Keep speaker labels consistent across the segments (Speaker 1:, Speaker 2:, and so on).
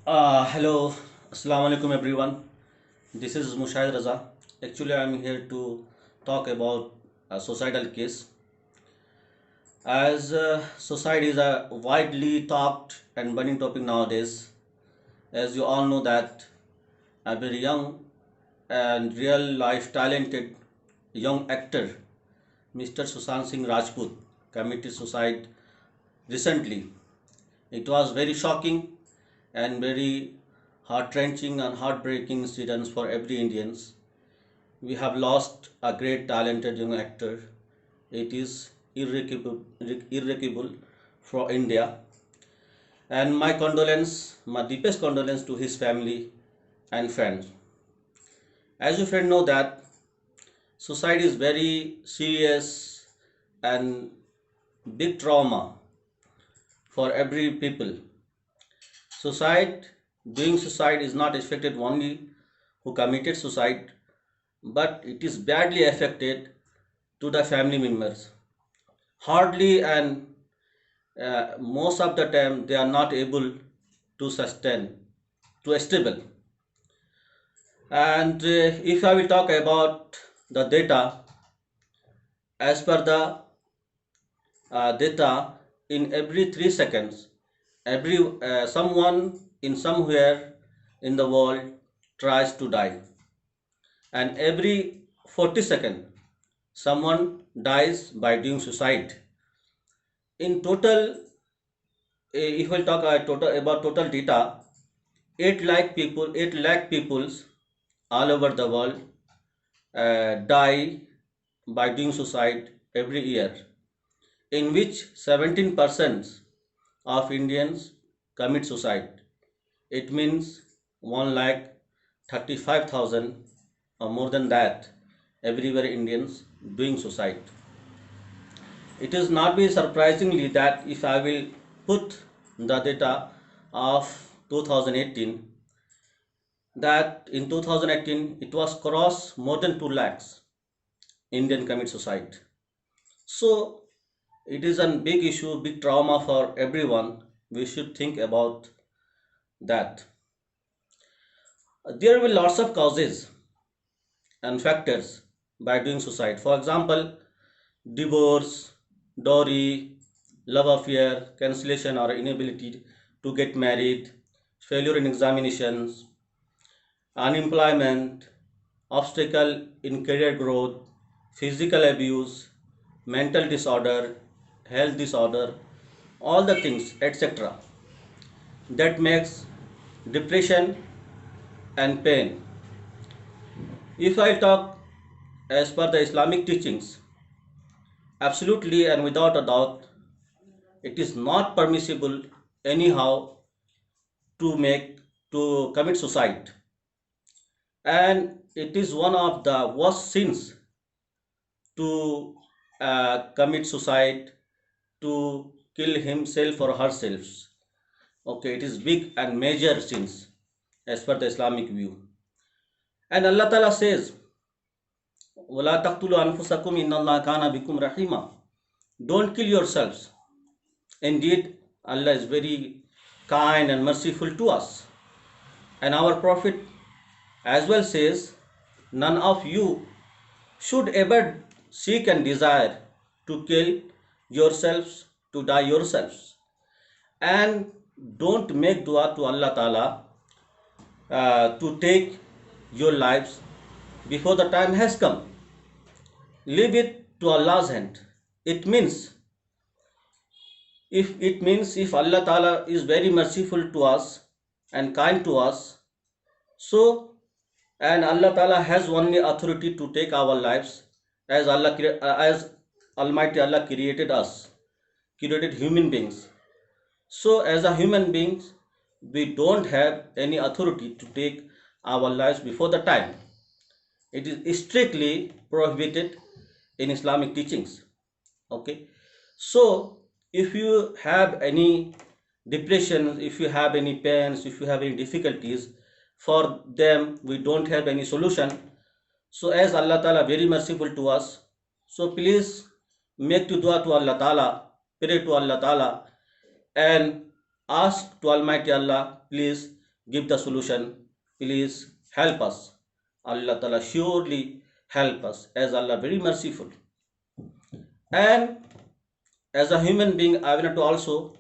Speaker 1: Hello, Assalamu alaikum everyone. This is Mushahid Raza. Actually, I am here to talk about a societal case. As society is a widely talked and burning topic nowadays, as you all know that a very young and real life talented young actor, Mr. Sushant Singh Rajput, committed suicide recently. It was very shocking and very heart-wrenching and heartbreaking incidents for every Indians. We have lost a great talented young actor. It is irrecoverable for India. And my deepest condolence to his family and friends. As you friend know that suicide is very serious and big trauma for every people. Doing suicide is not affected only who committed suicide, but it is badly affected to the family members. Hardly and most of the time they are not able to sustain, to stable. And if I will talk about the data, as per the data, in every 3 seconds, every someone in somewhere in the world tries to die, and every 40 seconds someone dies by doing suicide. In total, if we'll talk total about total data, 8 lakh peoples all over the world die by doing suicide every year, in which 17% of Indians commit suicide. It means 1 lakh 35,000 or more than that everywhere Indians doing suicide. It is not be surprisingly that if I will put the data of 2018, that in 2018 it was cross more than 2 lakhs Indian commit suicide. So it is a big issue, big trauma for everyone. We should think about that. There will be lots of causes and factors by doing suicide. For example, divorce, dowry, love affair, cancellation or inability to get married, failure in examinations, unemployment, obstacle in career growth, physical abuse, mental disorder, health disorder, all the things, etc. that makes depression and pain. If I talk as per the Islamic teachings, absolutely and without a doubt, it is not permissible anyhow to make to commit suicide, and it is one of the worst sins to commit suicide, to kill himself or herself. Okay, it is big and major sins as per the Islamic view. And Allah Ta'ala says, وَلَا تَقْتُلُوا أَنفُسَكُمْ إِنَّ اللَّهَ كَانَ بِكُمْ رَحِيمًا. Don't kill yourselves. Indeed, Allah is very kind and merciful to us. And our Prophet as well says, none of you should ever seek and desire to kill yourselves, to die yourselves. And don't make dua to Allah Ta'ala to take your lives before the time has come. Leave it to Allah's hand. It means if Allah Ta'ala is very merciful to us and kind to us, so and Allah Ta'ala has only authority to take our lives, as Almighty Allah created us, created human beings. So as a human beings, we don't have any authority to take our lives before the time. It is strictly prohibited in Islamic teachings. Okay, so if you have any depression, if you have any pains, if you have any difficulties, for them we don't have any solution. So as Allah Ta'ala very merciful to us, so please make to dua to Allah Ta'ala, pray to Allah Ta'ala, and ask to Almighty Allah, please give the solution. Please help us. Allah Ta'ala surely help us, as Allah very merciful. And as a human being, I want to also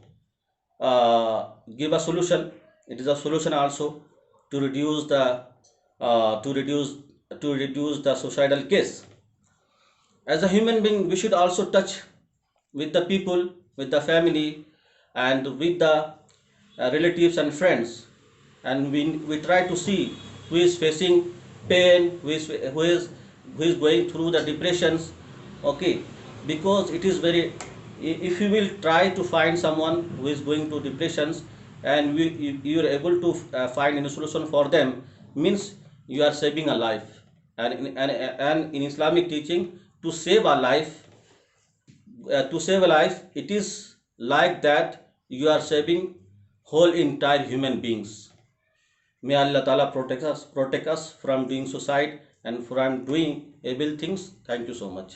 Speaker 1: give a solution. It is a solution also to reduce the uh, to reduce to reduce the suicidal case. As a human being, we should also touch with the people, with the family, and with the relatives and friends, and we try to see who is facing pain, who is going through the depressions. Okay, because it is very, if you will try to find someone who is going to depressions, and you are able to find a solution for them, means you are saving a life. And in Islamic teaching, to save a life, it is like that you are saving whole entire human beings. May Allah Ta'ala protect us from doing suicide and from doing evil things. Thank you so much.